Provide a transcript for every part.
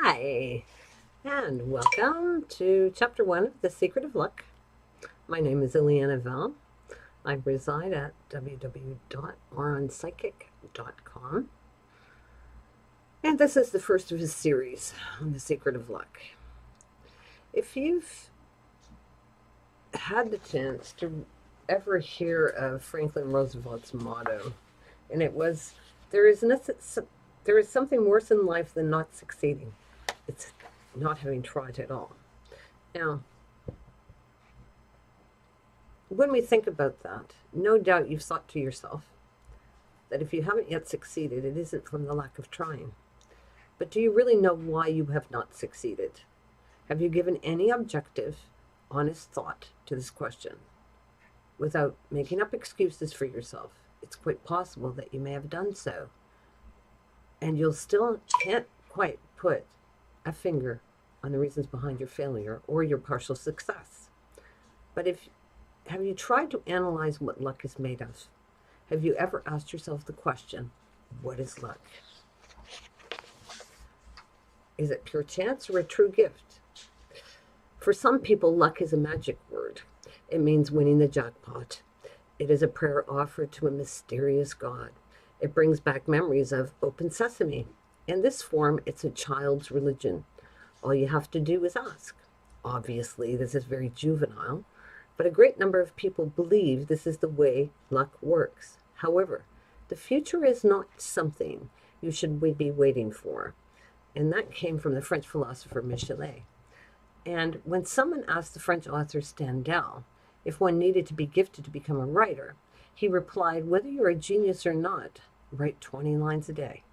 Hi, and welcome to Chapter 1 of The Secret of Luck. My name is Ileana Val. I reside at www.auronpsychic.com. And this is the first of a series on The Secret of Luck. If you've had the chance to ever hear of Franklin Roosevelt's motto, and it was, there is something worse in life than not succeeding. It's not having tried at all. Now, when we think about that, no doubt you've thought to yourself that if you haven't yet succeeded, it isn't from the lack of trying. But do you really know why you have not succeeded? Have you given any objective, honest thought to this question? Without making up excuses for yourself, it's quite possible that you may have done so. And you'll still can't quite put a finger on the reasons behind your failure or your partial success. But have you tried to analyze what luck is made of? Have you ever asked yourself the question, what is luck? Is it pure chance or a true gift? For some people, luck is a magic word. It means winning the jackpot. It is a prayer offered to a mysterious God. It brings back memories of open sesame. In this form, it's a child's religion. All you have to do is ask. Obviously, this is very juvenile, but a great number of people believe this is the way luck works. However, the future is not something you should be waiting for. And that came from the French philosopher Michelet. And when someone asked the French author Stendhal if one needed to be gifted to become a writer, he replied, whether you're a genius or not, write 20 lines a day.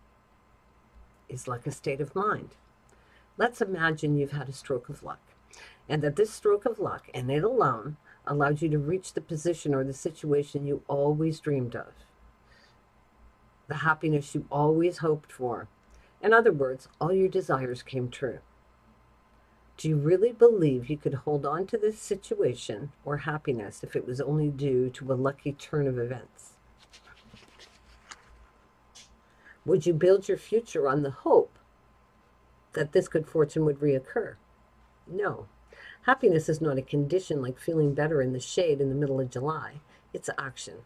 Is luck a state of mind? Let's imagine you've had a stroke of luck, and that this stroke of luck, and it alone, allowed you to reach the position or the situation you always dreamed of, the happiness you always hoped for. In other words, all your desires came true. Do you really believe you could hold on to this situation or happiness if it was only due to a lucky turn of events? Would you build your future on the hope that this good fortune would reoccur? No. Happiness is not a condition like feeling better in the shade in the middle of July. It's action.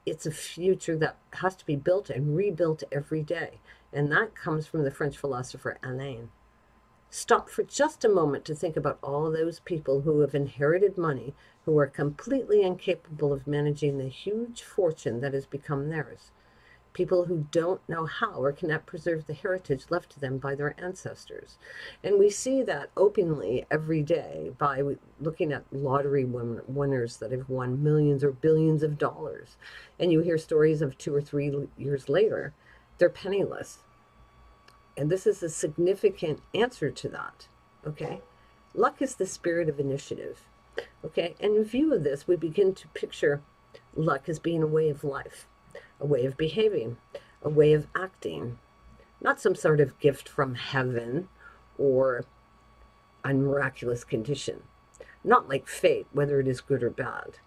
It's a future that has to be built and rebuilt every day. And that comes from the French philosopher Alain. Stop for just a moment to think about all those people who have inherited money, who are completely incapable of managing the huge fortune that has become theirs. People who don't know how or cannot preserve the heritage left to them by their ancestors. And we see that openly every day by looking at lottery winners that have won millions or billions of dollars. And you hear stories of 2 or 3 years later, they're penniless. And this is a significant answer to that, okay? Luck is the spirit of initiative, okay? And in view of this, we begin to picture luck as being a way of life, a way of behaving, a way of acting, not some sort of gift from heaven or a miraculous condition, not like fate, whether it is good or bad,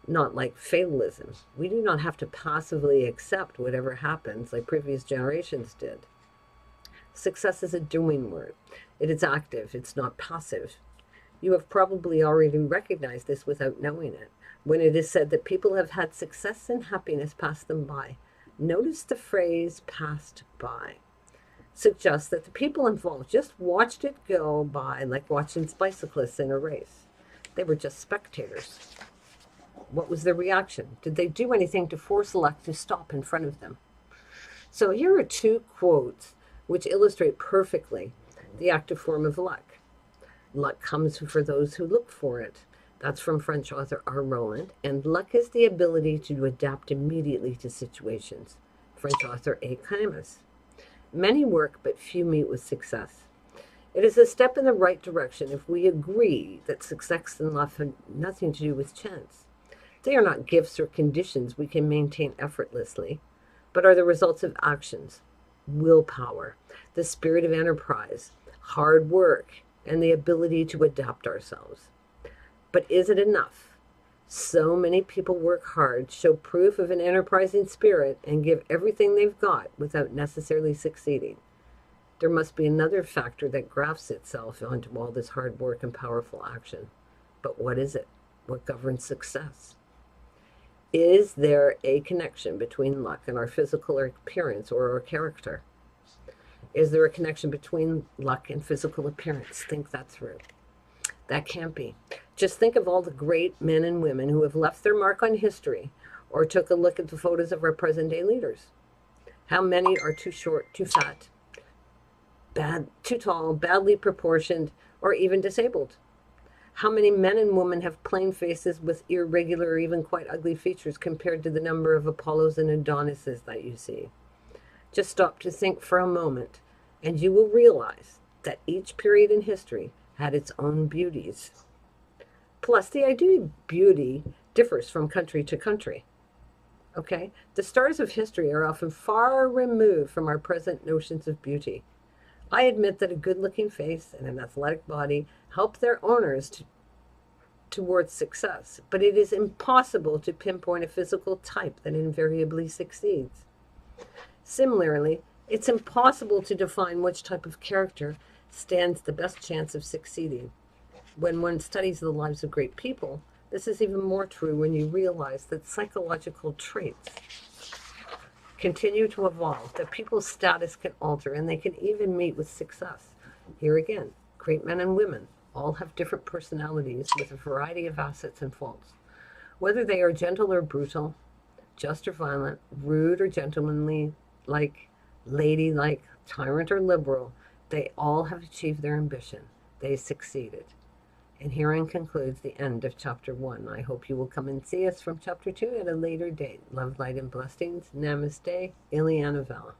not like fatalism. We do not have to passively accept whatever happens like previous generations did. Success is a doing word. It is active. It's not passive. You have probably already recognized this without knowing it. When it is said that people have had success and happiness pass them by, notice the phrase passed by. Suggests that the people involved just watched it go by like watching bicyclists in a race. They were just spectators. What was their reaction? Did they do anything to force luck to stop in front of them? So here are 2 quotes which illustrate perfectly the active form of luck. Luck comes for those who look for it. That's from French author R. Roland. And luck is the ability to adapt immediately to situations. French author A. Camus. Many work, but few meet with success. It is a step in the right direction if we agree that success and luck have nothing to do with chance. They are not gifts or conditions we can maintain effortlessly, but are the results of actions, willpower, the spirit of enterprise, hard work, and the ability to adapt ourselves. But is it enough? So many people work hard, show proof of an enterprising spirit, and give everything they've got without necessarily succeeding. There must be another factor that grafts itself onto all this hard work and powerful action. But what is it? What governs success? Is there a connection between luck and our physical appearance or our character? Is there a connection between luck and physical appearance? Think that through. That can't be. Just think of all the great men and women who have left their mark on history, or took a look at the photos of our present day leaders. How many are too short, too fat, too tall, badly proportioned, or even disabled? How many men and women have plain faces with irregular or even quite ugly features compared to the number of Apollos and Adonises that you see? Just stop to think for a moment, and you will realize that each period in history had its own beauties. Plus, the idea of beauty differs from country to country. Okay? The stars of history are often far removed from our present notions of beauty. I admit that a good-looking face and an athletic body help their owners towards success, but it is impossible to pinpoint a physical type that invariably succeeds. Similarly, it's impossible to define which type of character stands the best chance of succeeding. When one studies the lives of great people, this is even more true when you realize that psychological traits continue to evolve, that people's status can alter, and they can even meet with success. Here again, great men and women all have different personalities with a variety of assets and faults. Whether they are gentle or brutal, just or violent, rude or gentlemanly, ladylike, tyrant or liberal, they all have achieved their ambition. They succeeded. And herein concludes the end of Chapter 1. I hope you will come and see us from Chapter 2 at a later date. Love, light, and blessings. Namaste. Ileana Vela.